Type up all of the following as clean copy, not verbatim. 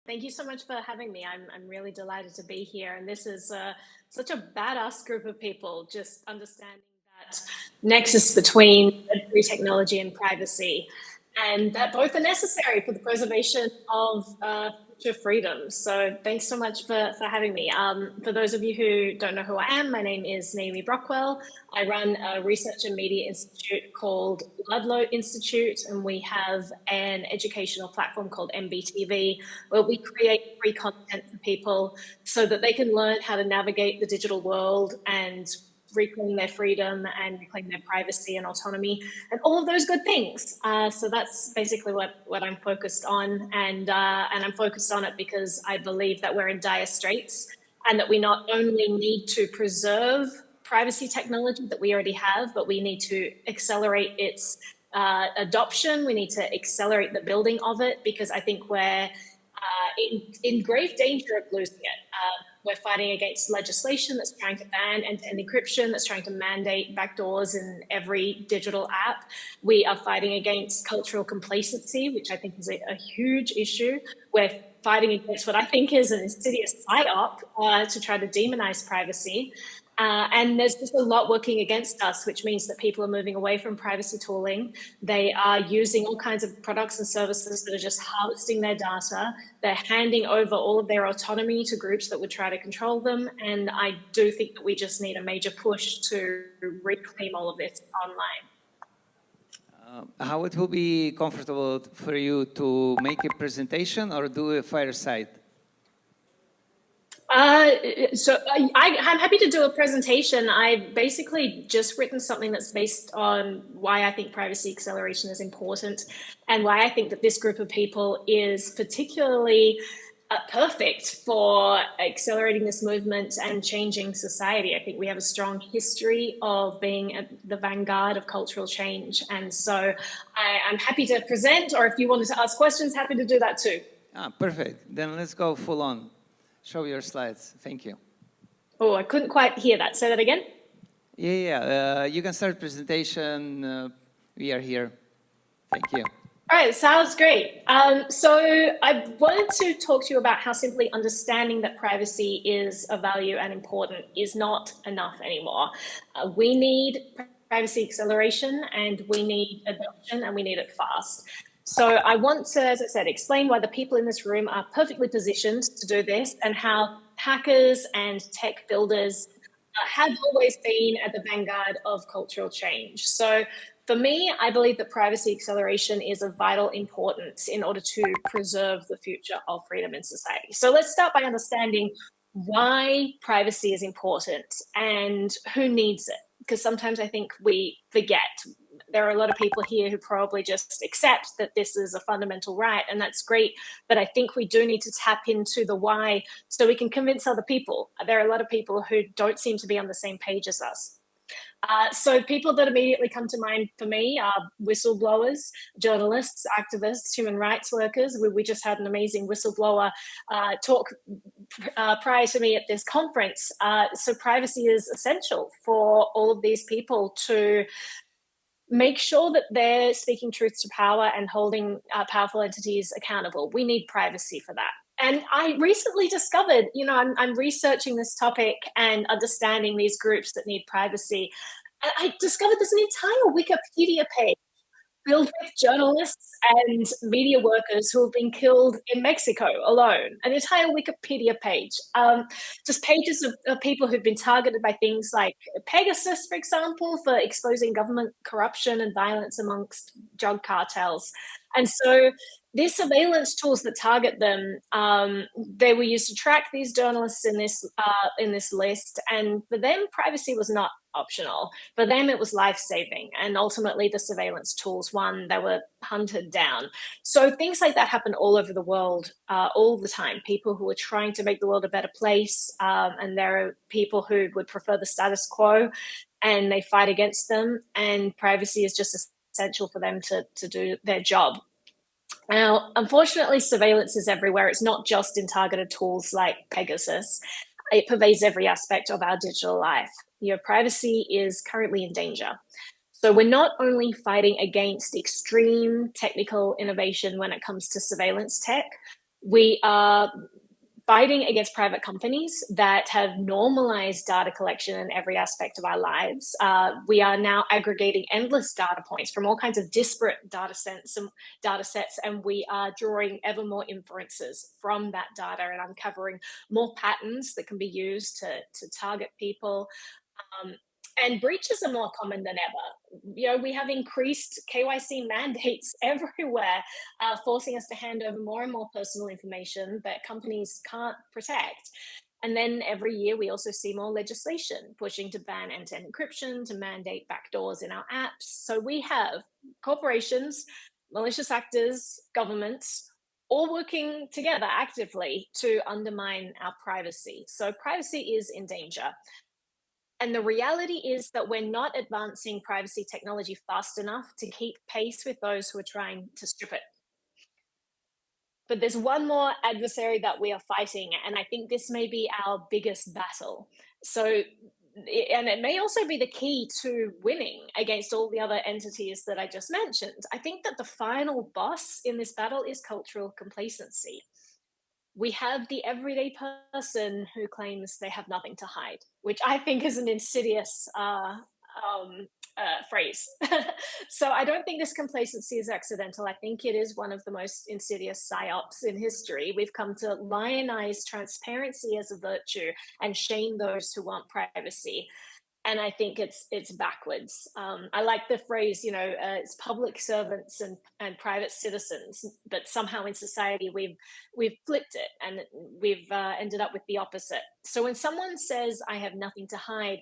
Thank you so much for having me. I'm really delighted to be here. And this is such a badass group of people, just understanding that nexus between free technology and privacy, and that both are necessary for the preservation of future freedoms. So thanks so much for having me. For those of you who don't know who I am, my name is Naomi Brockwell. I run a research and media institute called Ludlow Institute, and we have an educational platform called NBTV, where we create free content for people so that they can learn how to navigate the digital world and reclaim their freedom and reclaim their privacy and autonomy and all of those good things. So that's basically what I'm focused on, and I'm focused on it because I believe that we're in dire straits, and that we not only need to preserve privacy technology that we already have, but we need to accelerate its adoption. We need to accelerate the building of it, because I think we're in grave danger of losing it. We're fighting against legislation that's trying to ban end-to-end encryption, that's trying to mandate backdoors in every digital app. We are fighting against cultural complacency, which I think is a huge issue. We're fighting against what I think is an insidious psyop to try to demonize privacy. And there's just a lot working against us, which means that people are moving away from privacy tooling. They are using all kinds of products and services that are just harvesting their data. They're handing over all of their autonomy to groups that would try to control them. And I do think that we just need a major push to reclaim all of this online. How it will be comfortable for you to make a presentation or do a fireside? I'm happy to do a presentation. I've basically just written something that's based on why I think privacy acceleration is important, and why I think that this group of people is particularly perfect for accelerating this movement and changing society. I think we have a strong history of being at the vanguard of cultural change. And so I'm happy to present, or if you wanted to ask questions, happy to do that too. Perfect. Then let's go full on. Show your slides. Thank you. Oh, I couldn't quite hear that. Say that again? Yeah. You can start presentation. We are here. Thank you. All right, sounds great. So I wanted to talk to you about how simply understanding that privacy is a value and important is not enough anymore. We need privacy acceleration, and we need adoption, and we need it fast. So I want to, as I said, explain why the people in this room are perfectly positioned to do this, and how hackers and tech builders have always been at the vanguard of cultural change. So for me, I believe that privacy acceleration is of vital importance in order to preserve the future of freedom in society. So let's start by understanding why privacy is important and who needs it, because sometimes I think we forget. There are a lot of people here who probably just accept that this is a fundamental right, and that's great. But I think we do need to tap into the why so we can convince other people. There are a lot of people who don't seem to be on the same page as us. So people that immediately come to mind for me are whistleblowers, journalists, activists, human rights workers. We just had an amazing whistleblower talk prior to me at this conference. So privacy is essential for all of these people to make sure that they're speaking truth to power and holding powerful entities accountable. We need privacy for that. And I recently discovered, I'm researching this topic and understanding these groups that need privacy. And I discovered there's an entire Wikipedia page filled with journalists and media workers who have been killed in Mexico alone. An entire Wikipedia page. Just pages of people who've been targeted by things like Pegasus, for example, for exposing government corruption and violence amongst drug cartels. And so these surveillance tools that target them, they were used to track these journalists in this list. And for them, privacy was not optional. For them, it was life-saving. And ultimately, the surveillance tools won. They were hunted down. So things like that happen all over the world, all the time. People who are trying to make the world a better place. And there are people who would prefer the status quo, and they fight against them. And privacy is just essential for them to do their job. Now, unfortunately, surveillance is everywhere. It's not just in targeted tools like Pegasus. It pervades every aspect of our digital life. Your privacy is currently in danger. So we're not only fighting against extreme technical innovation when it comes to surveillance tech, We are fighting against private companies that have normalized data collection in every aspect of our lives. We are now aggregating endless data points from all kinds of disparate data sets, and we are drawing ever more inferences from that data and uncovering more patterns that can be used to target people. And breaches are more common than ever. We have increased KYC mandates everywhere, forcing us to hand over more and more personal information that companies can't protect. And then every year we also see more legislation pushing to ban end-to-end encryption, to mandate backdoors in our apps. So we have corporations, malicious actors, governments, all working together actively to undermine our privacy. So privacy is in danger. And the reality is that we're not advancing privacy technology fast enough to keep pace with those who are trying to strip it. But there's one more adversary that we are fighting, and I think this may be our biggest battle. And it may also be the key to winning against all the other entities that I just mentioned. I think that the final boss in this battle is cultural complacency. We have the everyday person who claims they have nothing to hide, which I think is an insidious phrase. So I don't think this complacency is accidental. I think it is one of the most insidious psyops in history. We've come to lionize transparency as a virtue and shame those who want privacy. And I think it's backwards. I like the phrase, it's public servants and private citizens, but somehow in society we've flipped it and we've ended up with the opposite. So when someone says, I have nothing to hide,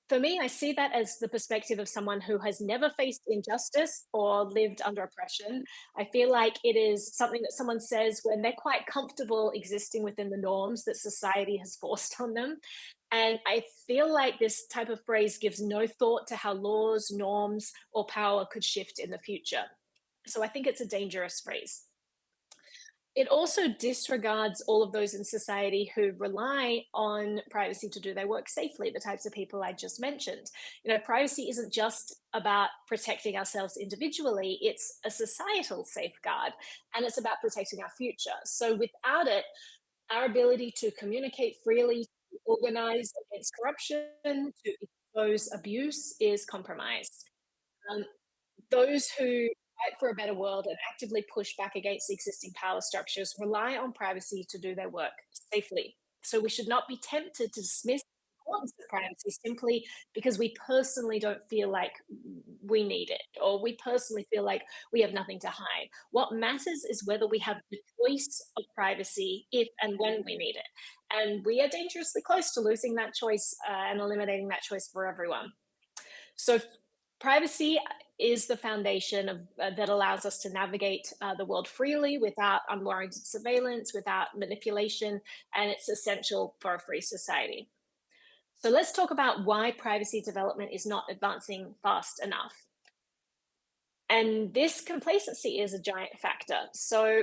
for me, I see that as the perspective of someone who has never faced injustice or lived under oppression. I feel like it is something that someone says when they're quite comfortable existing within the norms that society has forced on them. And I feel like this type of phrase gives no thought to how laws, norms, or power could shift in the future. So I think it's a dangerous phrase. It also disregards all of those in society who rely on privacy to do their work safely, the types of people I just mentioned. Privacy isn't just about protecting ourselves individually, it's a societal safeguard, and it's about protecting our future. So without it, our ability to communicate freely, to organize against corruption, to expose abuse is compromised. Um, those who fight for a better world and actively push back against existing power structures rely on privacy to do their work safely. So we should not be tempted to dismiss the importance of privacy simply because we personally don't feel like we need it, or we personally feel like we have nothing to hide. What matters is whether we have the choice of privacy if and when we need it. And we are dangerously close to losing that choice and eliminating that choice for everyone. So privacy is the foundation of that allows us to navigate the world freely without unwarranted surveillance, without manipulation, and it's essential for a free society. So let's talk about why privacy development is not advancing fast enough. And this complacency is a giant factor. So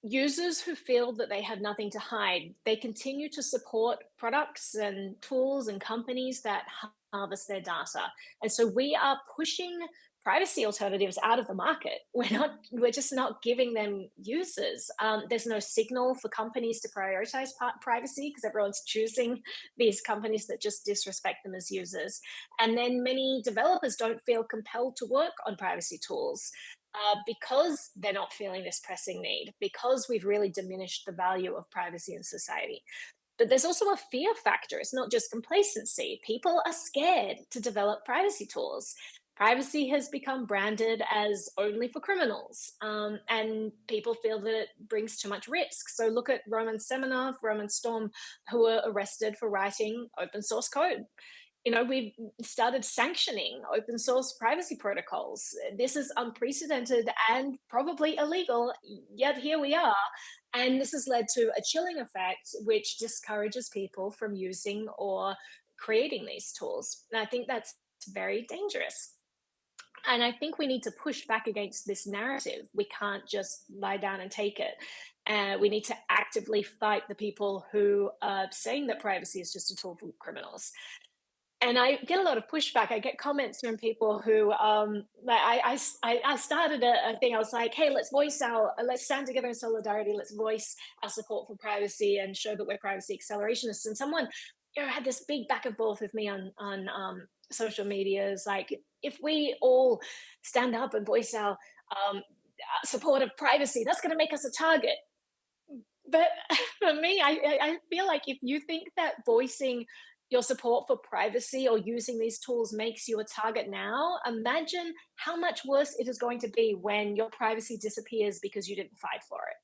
users who feel that they have nothing to hide, they continue to support products and tools and companies that harvest their data. And so we are pushing privacy alternatives out of the market. We're just not giving them users. There's no signal for companies to prioritize privacy because everyone's choosing these companies that just disrespect them as users. And then many developers don't feel compelled to work on privacy tools. Because they're not feeling this pressing need, because we've really diminished the value of privacy in society. But there's also a fear factor. It's not just complacency. People are scared to develop privacy tools. Privacy has become branded as only for criminals, and people feel that it brings too much risk. So look at Roman Semenov, Roman Storm, who were arrested for writing open source code. We've started sanctioning open source privacy protocols. This is unprecedented and probably illegal, yet here we are. And this has led to a chilling effect, which discourages people from using or creating these tools. And I think that's very dangerous. And I think we need to push back against this narrative. We can't just lie down and take it. We need to actively fight the people who are saying that privacy is just a tool for criminals. And I get a lot of pushback. I get comments from people who, I started a thing. I was like, hey, let's stand together in solidarity. Let's voice our support for privacy and show that we're privacy accelerationists. And someone, had this big back and forth with me on social medias. Like, if we all stand up and voice our support of privacy, that's going to make us a target. But for me, I feel like if you think that voicing your support for privacy or using these tools makes you a target now, imagine how much worse it is going to be when your privacy disappears because you didn't fight for it.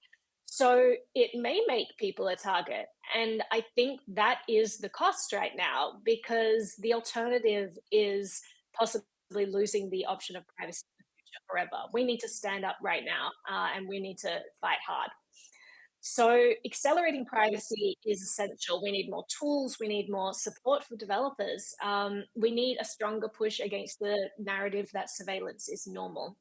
So it may make people a target. And I think that is the cost right now, because the alternative is possibly losing the option of privacy in the future forever. We need to stand up right now, and we need to fight hard. So accelerating privacy is essential. We need more tools. We need more support for developers. We need a stronger push against the narrative that surveillance is normal.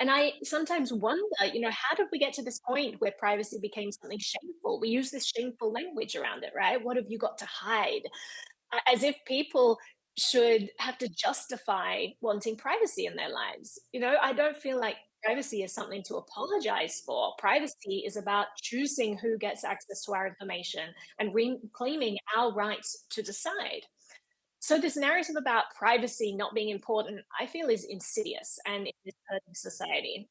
And I sometimes wonder, how did we get to this point where privacy became something shameful? We use this shameful language around it, right? What have you got to hide? As if people should have to justify wanting privacy in their lives. I don't feel like privacy is something to apologize for. Privacy is about choosing who gets access to our information and reclaiming our rights to decide. So this narrative about privacy not being important, I feel, is insidious and it is hurting society.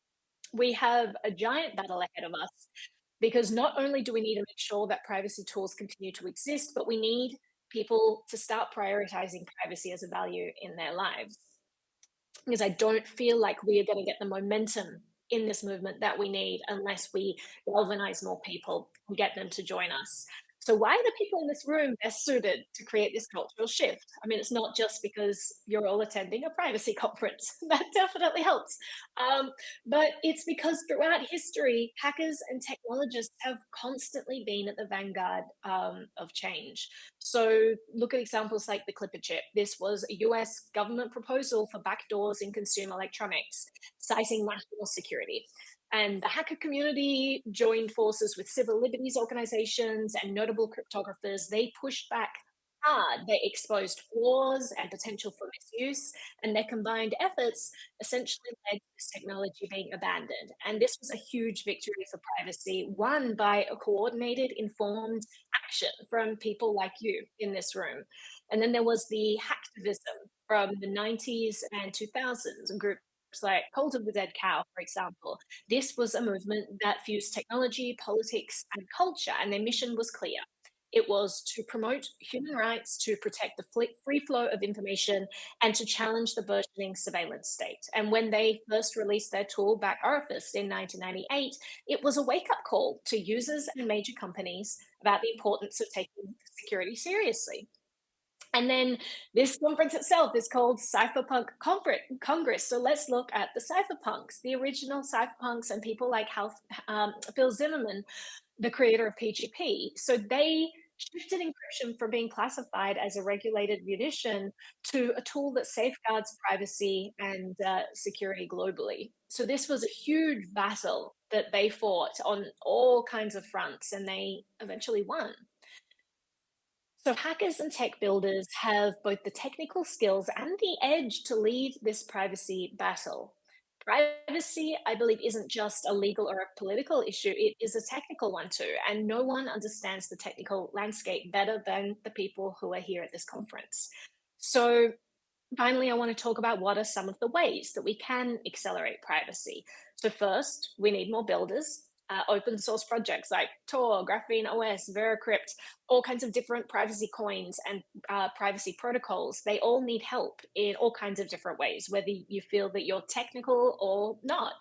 We have a giant battle ahead of us, because not only do we need to make sure that privacy tools continue to exist, but we need people to start prioritizing privacy as a value in their lives. Because I don't feel like we are going to get the momentum in this movement that we need unless we galvanize more people and get them to join us. So why are the people in this room best suited to create this cultural shift? I mean, it's not just because you're all attending a privacy conference. That definitely helps. But it's because throughout history, hackers and technologists have constantly been at the vanguard of change. So look at examples like the Clipper chip. This was a US government proposal for backdoors in consumer electronics, citing national security. And the hacker community joined forces with civil liberties organizations and notable cryptographers. They pushed back hard. They exposed flaws and potential for misuse, and their combined efforts essentially led to this technology being abandoned. And this was a huge victory for privacy, won by a coordinated, informed action from people like you in this room. And then there was the hacktivism from the 90s and 2000s, groups like Cult of the Dead Cow, for example. This was a movement that fused technology, politics, and culture, and their mission was clear. It was to promote human rights, to protect the free flow of information, and to challenge the burgeoning surveillance state. And when they first released their tool, Back Orifice, in 1998, it was a wake-up call to users and major companies about the importance of taking security seriously. And then this conference itself is called Cypherpunk Congress. So let's look at the cypherpunks, the original cypherpunks, and people like Phil Zimmerman, the creator of PGP. So they shifted encryption from being classified as a regulated munition to a tool that safeguards privacy and security globally. So this was a huge battle that they fought on all kinds of fronts, and they eventually won. So hackers and tech builders have both the technical skills and the edge to lead this privacy battle. Privacy, I believe, isn't just a legal or a political issue, it is a technical one too. And no one understands the technical landscape better than the people who are here at this conference. So finally, I want to talk about what are some of the ways that we can accelerate privacy. So first, we need more builders. Open source projects like Tor, Graphene OS, Veracrypt, all kinds of different privacy coins and privacy protocols. They all need help in all kinds of different ways, whether you feel that you're technical or not.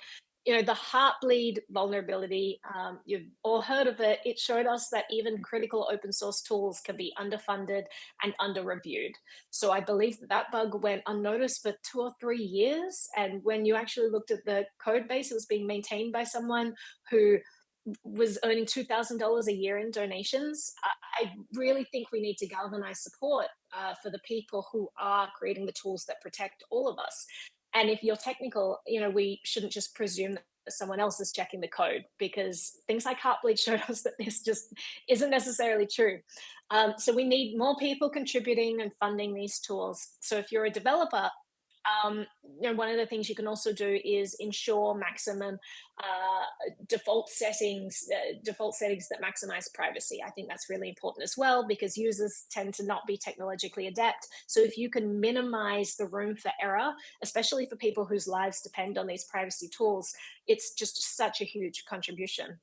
The Heartbleed vulnerability, you've all heard of it. It showed us that even critical open source tools can be underfunded and under-reviewed. So I believe that bug went unnoticed for 2 or 3 years. And when you actually looked at the code base, it was being maintained by someone who was earning $2,000 a year in donations. I really think we need to galvanize support for the people who are creating the tools that protect all of us. And if you're technical, we shouldn't just presume that someone else is checking the code, because things like Heartbleed showed us that this just isn't necessarily true. So we need more people contributing and funding these tools. So if you're a developer, one of the things you can also do is ensure maximum default settings that maximize privacy. I think that's really important as well, because users tend to not be technologically adept. So if you can minimize the room for error, especially for people whose lives depend on these privacy tools, it's just such a huge contribution.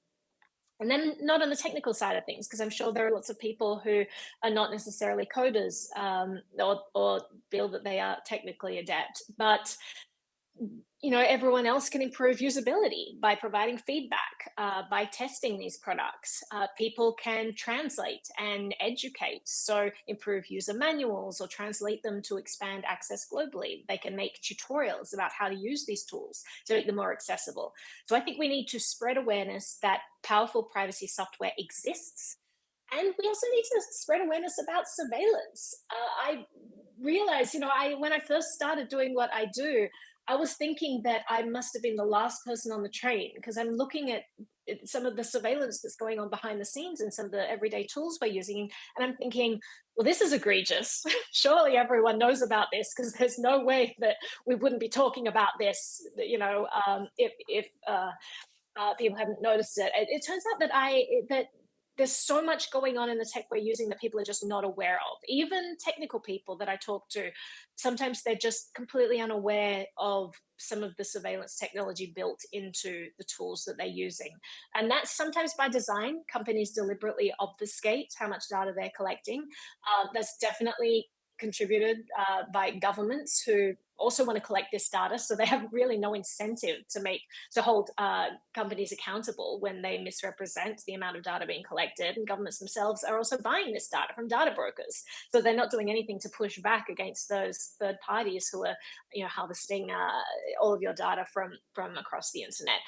And then not on the technical side of things, because I'm sure there are lots of people who are not necessarily coders, or feel that they are technically adept. But everyone else can improve usability by providing feedback, by testing these products. People can translate and educate, so improve user manuals or translate them to expand access globally. They can make tutorials about how to use these tools to make them more accessible. So I think we need to spread awareness that powerful privacy software exists. And we also need to spread awareness about surveillance. I realized, when I first started doing what I do, I was thinking that I must have been the last person on the train, because I'm looking at some of the surveillance that's going on behind the scenes and some of the everyday tools we're using. And I'm thinking, well, this is egregious. Surely everyone knows about this, because there's no way that we wouldn't be talking about this, if people haven't noticed it. It turns out that there's so much going on in the tech we're using that people are just not aware of. Even technical people that I talk to, sometimes they're just completely unaware of some of the surveillance technology built into the tools that they're using. And that's sometimes by design. Companies deliberately obfuscate how much data they're collecting. That's definitely contributed by governments who also want to collect this data, so they have really no incentive to hold companies accountable when they misrepresent the amount of data being collected. And governments themselves are also buying this data from data brokers, so they're not doing anything to push back against those third parties who are harvesting all of your data from across the internet.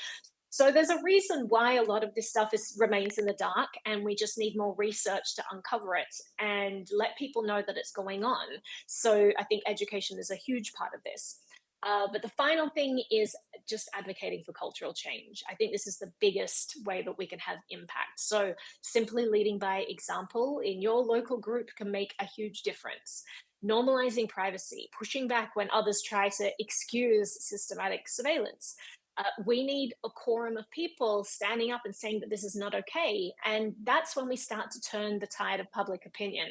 So there's a reason why a lot of this stuff remains in the dark, and we just need more research to uncover it and let people know that it's going on. So I think education is a huge part of this. But the final thing is just advocating for cultural change. I think this is the biggest way that we can have impact. So simply leading by example in your local group can make a huge difference. Normalizing privacy, pushing back when others try to excuse systematic surveillance. We need a quorum of people standing up and saying that this is not okay. And that's when we start to turn the tide of public opinion.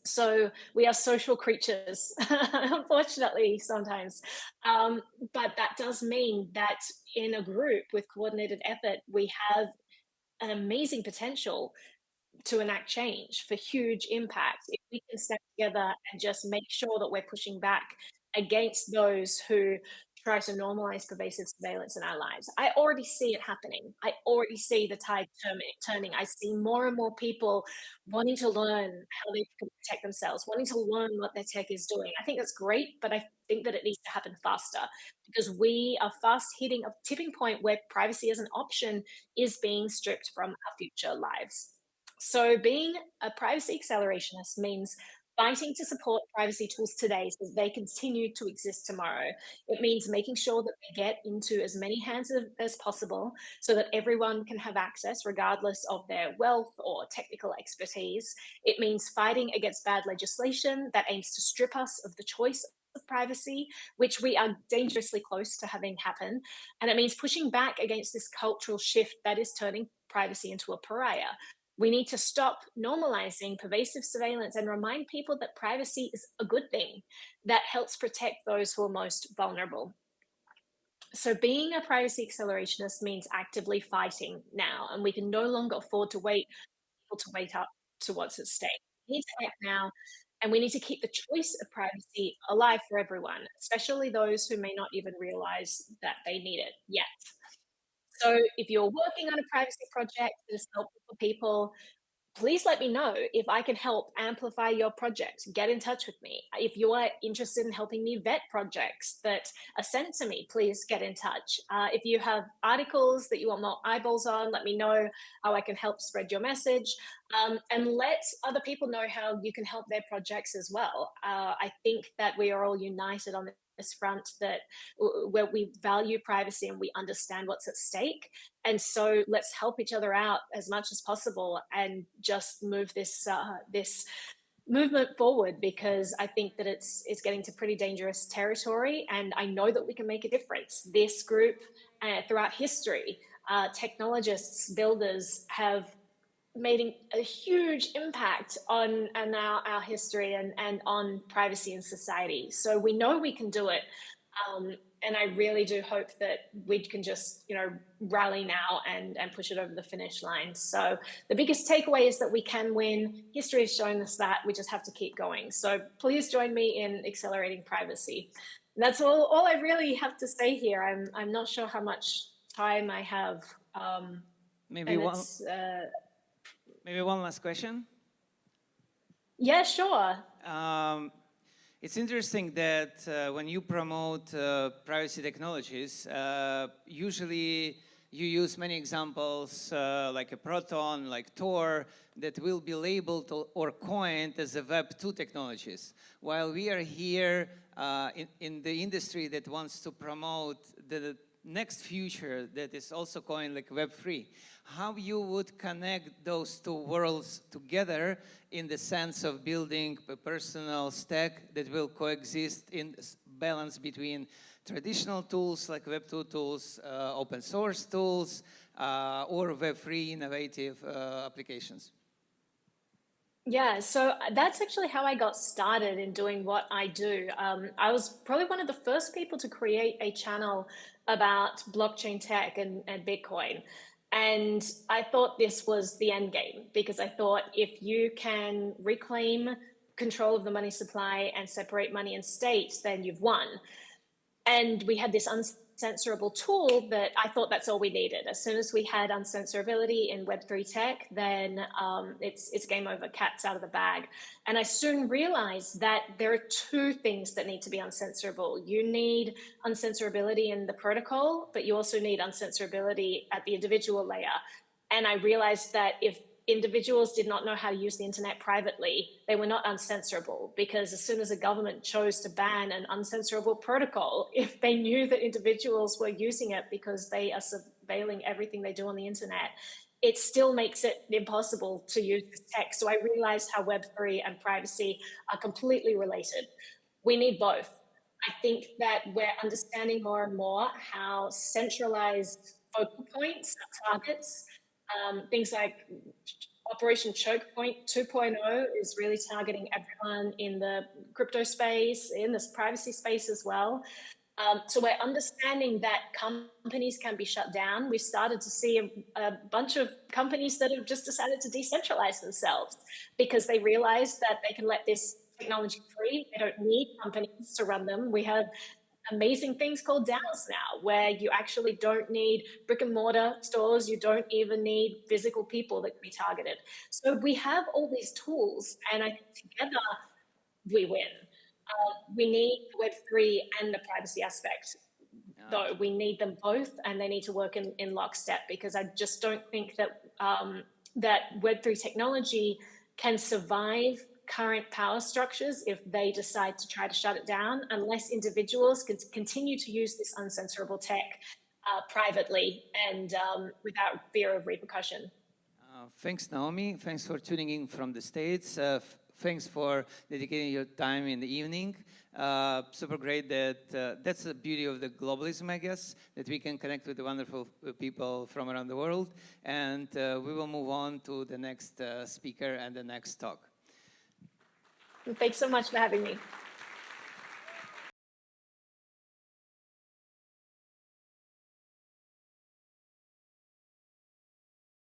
So we are social creatures, unfortunately, sometimes. But that does mean that in a group with coordinated effort, we have an amazing potential to enact change for huge impact. If we can stand together and just make sure that we're pushing back against those who try to normalize pervasive surveillance in our lives. I already see it happening. I already see the tide turning. I see more and more people wanting to learn how they can protect themselves, wanting to learn what their tech is doing. I think that's great, but I think that it needs to happen faster, because we are fast hitting a tipping point where privacy as an option is being stripped from our future lives. So being a privacy accelerationist means fighting to support privacy tools today so they continue to exist tomorrow. It means making sure that they get into as many hands as possible so that everyone can have access regardless of their wealth or technical expertise. It means fighting against bad legislation that aims to strip us of the choice of privacy, which we are dangerously close to having happen. And it means pushing back against this cultural shift that is turning privacy into a pariah. We need to stop normalizing pervasive surveillance and remind people that privacy is a good thing that helps protect those who are most vulnerable. So being a privacy accelerationist means actively fighting now, and we can no longer afford to wait people to wake up to what's at stake. We need to act now, and we need to keep the choice of privacy alive for everyone, especially those who may not even realize that they need it yet. So if you're working on a privacy project that is helpful for people, please let me know if I can help amplify your project. Get in touch with me. If you are interested in helping me vet projects that are sent to me, please get in touch. If you have articles that you want more eyeballs on, let me know how I can help spread your message. And let other people know how you can help their projects as well. I think that we are all united on this front that where we value privacy and we understand what's at stake. And so let's help each other out as much as possible and just move this this movement forward, because I think that it's getting to pretty dangerous territory, and I know that we can make a difference. This group, throughout history, technologists, builders have made a huge impact on our history and on privacy in society. So we know we can do it. And I really do hope that we can just, rally now and push it over the finish line. So the biggest takeaway is that we can win. History has shown us that. We just have to keep going. So please join me in accelerating privacy. That's all I really have to say here. I'm not sure how much time I have. Maybe one last question. Yeah, sure. It's interesting that when you promote privacy technologies, usually you use many examples like a Proton, like Tor, that will be labeled or coined as a Web 2 technologies. While we are here in the industry that wants to promote the next future that is also coined like Web 3, how you would connect those two worlds together in the sense of building a personal stack that will coexist in balance between traditional tools like Web 2 tools, open source tools, or Web 3 innovative applications? Yeah, so that's actually how I got started in doing what I do. I was probably one of the first people to create a channel about blockchain tech and Bitcoin. And I thought this was the end game, because I thought if you can reclaim control of the money supply and separate money and state, then you've won. And we had this uncensorable tool that I thought that's all we needed. As soon as we had uncensorability in Web3 tech, then it's game over, cat's out of the bag. And I soon realized that there are two things that need to be uncensorable. You need uncensorability in the protocol, but you also need uncensorability at the individual layer. And I realized that if individuals did not know how to use the internet privately, they were not uncensorable, because as soon as a government chose to ban an uncensorable protocol, if they knew that individuals were using it because they are surveilling everything they do on the internet, it still makes it impossible to use this tech. So I realized how Web3 and privacy are completely related. We need both. I think that we're understanding more and more how centralized focal points, targets, things like Operation Choke Point 2.0 is really targeting everyone in the crypto space, in this privacy space as well. So we're understanding that companies can be shut down. We started to see a bunch of companies that have just decided to decentralize themselves because they realized that they can let this technology free. They don't need companies to run them. We have amazing things called DAOs now, where you actually don't need brick and mortar stores. You don't even need physical people that can be targeted. So we have all these tools, and I think together we win. We need Web3 and the privacy aspect, though. We need them both, and they need to work in lockstep, because I just don't think that that Web3 technology can survive current power structures if they decide to try to shut it down, unless individuals can continue to use this uncensorable tech privately and without fear of repercussion. Thanks, Naomi. Thanks for tuning in from the States. Thanks for dedicating your time in the evening. Super great that that's the beauty of the globalism, I guess, that we can connect with the wonderful people from around the world. And we will move on to the next speaker and the next talk. Thanks so much for having me.